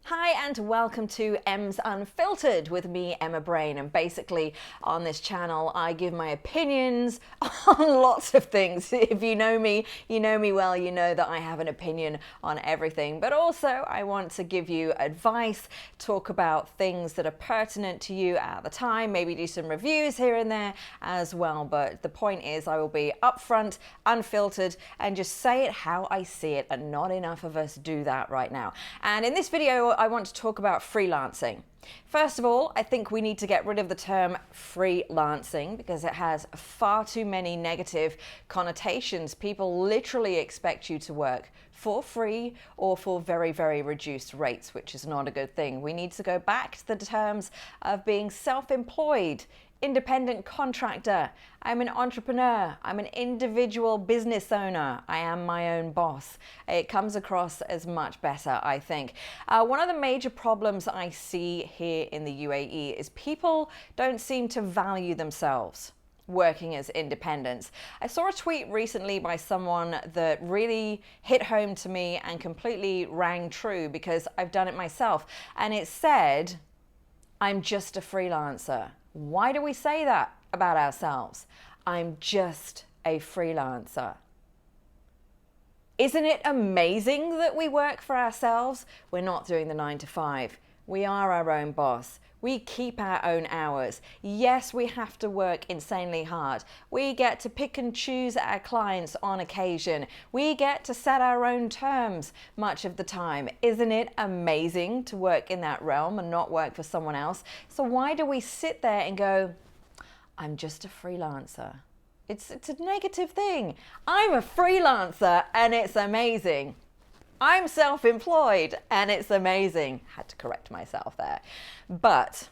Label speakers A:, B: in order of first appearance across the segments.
A: Hi and welcome to Emzunfiltered with me, Emma Brain. And basically on this channel I give my opinions on lots of things. If you know me well, you know that I have an opinion on everything. But also I want to give you advice, talk about things that are pertinent to you at the time, maybe do some reviews here and there as well. But the point is I will be upfront, unfiltered, and just say it how I see it, and not enough of us do that right now. And in this video I want to talk about freelancing. First of all, I think we need to get rid of the term freelancing because it has far too many negative connotations. People literally expect you to work for free or for very, very reduced rates, which is not a good thing. We need to go back to the terms of being self-employed, independent contractor. I'm an entrepreneur. I'm an individual business owner. I am my own boss. It comes across as much better, I think. One of the major problems I see here in the UAE is people don't seem to value themselves working as independents. I saw a tweet recently by someone that really hit home to me and completely rang true because I've done it myself. And it said, "I'm just a freelancer." Why do we say that about ourselves? I'm just a freelancer. Isn't it amazing that we work for ourselves? We're not doing the 9 to 5. We are our own boss. We keep our own hours. Yes, we have to work insanely hard. We get to pick and choose our clients on occasion. We get to set our own terms much of the time. Isn't it amazing to work in that realm and not work for someone else? So why do we sit there and go, I'm just a freelancer? It's a negative thing. I'm a freelancer and it's amazing. I'm self-employed and it's amazing. Had to correct myself there. But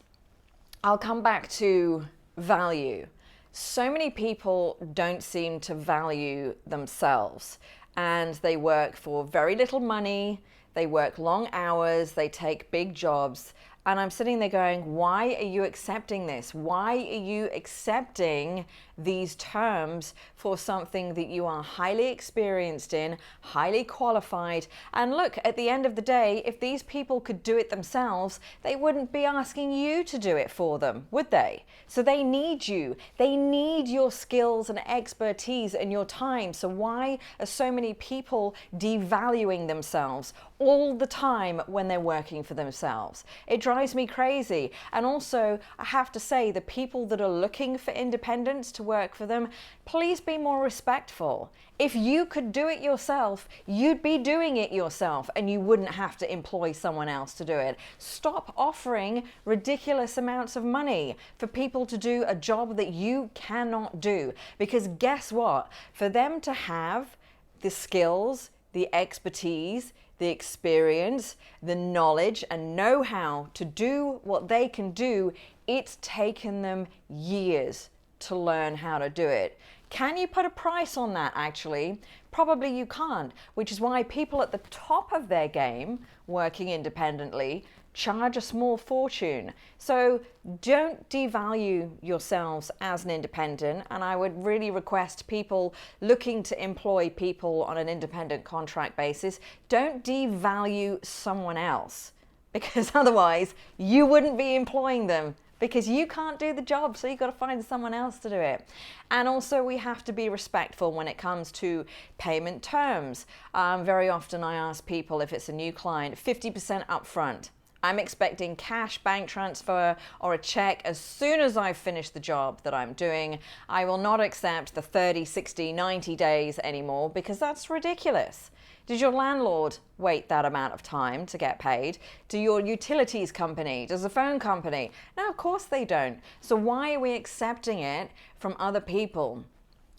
A: I'll come back to value. So many people don't seem to value themselves, and they work for very little money. They work long hours. They take big jobs. And I'm sitting there going, why are you accepting this? Why are you accepting these terms for something that you are highly experienced in, highly qualified? And look, at the end of the day, if these people could do it themselves, they wouldn't be asking you to do it for them, would they? So they need you. They need your skills and expertise and your time. So why are so many people devaluing themselves all the time when they're working for themselves? It drives me crazy. And also, I have to say, the people that are looking for independence to work for them, please be more respectful. If you could do it yourself, you'd be doing it yourself and you wouldn't have to employ someone else to do it. Stop offering ridiculous amounts of money for people to do a job that you cannot do. Because guess what? For them to have the skills, the expertise, the experience, the knowledge and know-how to do what they can do, it's taken them years to learn how to do it. Can you put a price on that actually? Probably you can't, which is why people at the top of their game, working independently, charge a small fortune. So don't devalue yourselves as an independent, and I would really request people looking to employ people on an independent contract basis, don't devalue someone else, because otherwise you wouldn't be employing them because you can't do the job, so you've got to find someone else to do it. And also we have to be respectful when it comes to payment terms. Very often I ask people, if it's a new client, 50% upfront. I'm expecting cash, bank transfer, or a check as soon as I've finished the job that I'm doing. I will not accept the 30, 60, 90 days anymore because that's ridiculous. Does your landlord wait that amount of time to get paid? Do your utilities company? Does the phone company? No, of course they don't. So why are we accepting it from other people?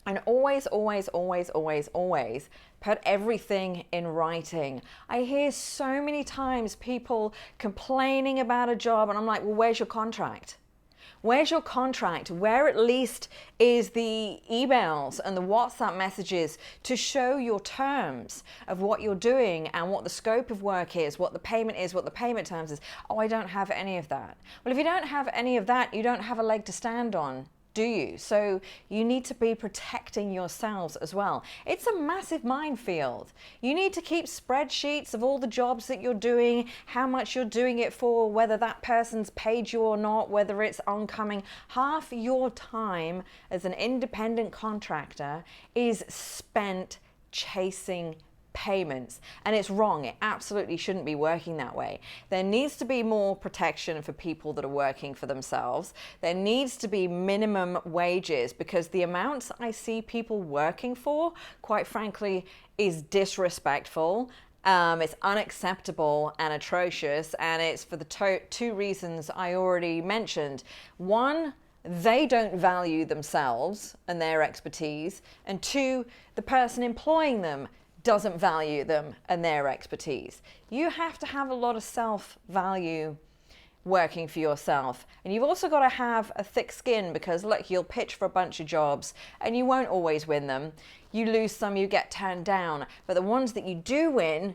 A: And always, always, always, always, always put everything in writing. I hear so many times people complaining about a job and I'm like, well, where's your contract? Where's your contract? Where at least is the emails and the WhatsApp messages to show your terms of what you're doing and what the scope of work is, what the payment is, what the payment terms is? Oh, I don't have any of that. Well, if you don't have any of that, you don't have a leg to stand on. do you? So you need to be protecting yourselves as well. It's a massive minefield. You need to keep spreadsheets of all the jobs that you're doing, how much you're doing it for, whether that person's paid you or not, whether it's oncoming. Half your time as an independent contractor is spent chasing payments, and it's wrong. It absolutely shouldn't be working that way. There needs to be more protection for people that are working for themselves. There needs to be minimum wages, because the amounts I see people working for, quite frankly, is disrespectful. It's unacceptable and atrocious, and it's for the two reasons I already mentioned. One, they don't value themselves and their expertise, and two, the person employing them doesn't value them and their expertise. You have to have a lot of self-value working for yourself. And you've also got to have a thick skin, because look, you'll pitch for a bunch of jobs and you won't always win them. You lose some, you get turned down. But the ones that you do win,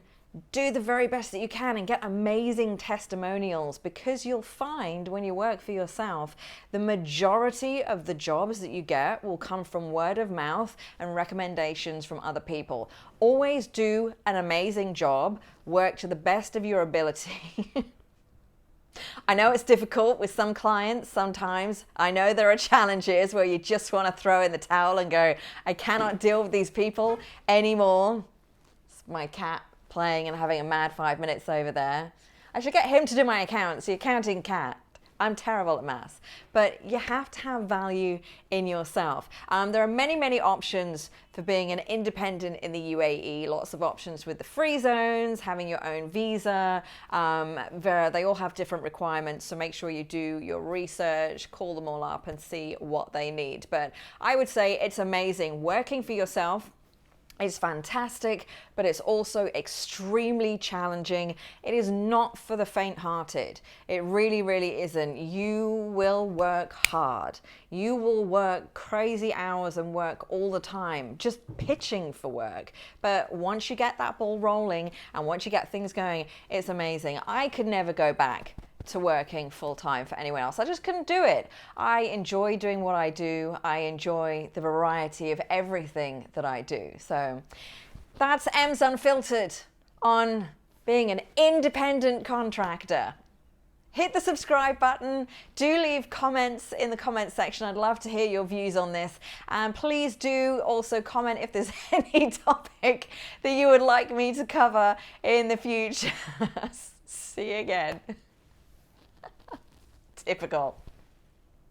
A: do the very best that you can and get amazing testimonials, because you'll find when you work for yourself, the majority of the jobs that you get will come from word of mouth and recommendations from other people. Always do an amazing job, work to the best of your ability. I know it's difficult with some clients sometimes. I know there are challenges where you just want to throw in the towel and go, I cannot deal with these people anymore. It's my cat playing and having a mad 5 minutes over there. I should get him to do my accounts, the accounting cat. I'm terrible at maths. But you have to have value in yourself. There are many, many options for being an independent in the UAE. Lots of options with the free zones, having your own visa. They all have different requirements, so make sure you do your research, call them all up and see what they need. But I would say it's amazing. Working for yourself is fantastic, but it's also extremely challenging. It is not for the faint-hearted. It really, really isn't. You will work hard. You will work crazy hours and work all the time, just pitching for work. But once you get that ball rolling and once you get things going, it's amazing. I could never go back to working full-time for anyone else. I just couldn't do it. I enjoy doing what I do. I enjoy the variety of everything that I do. So that's Emzunfiltered on being an independent contractor. Hit the subscribe button. Do leave comments in the comments section. I'd love to hear your views on this. And please do also comment if there's any topic that you would like me to cover in the future. See you again. Typical.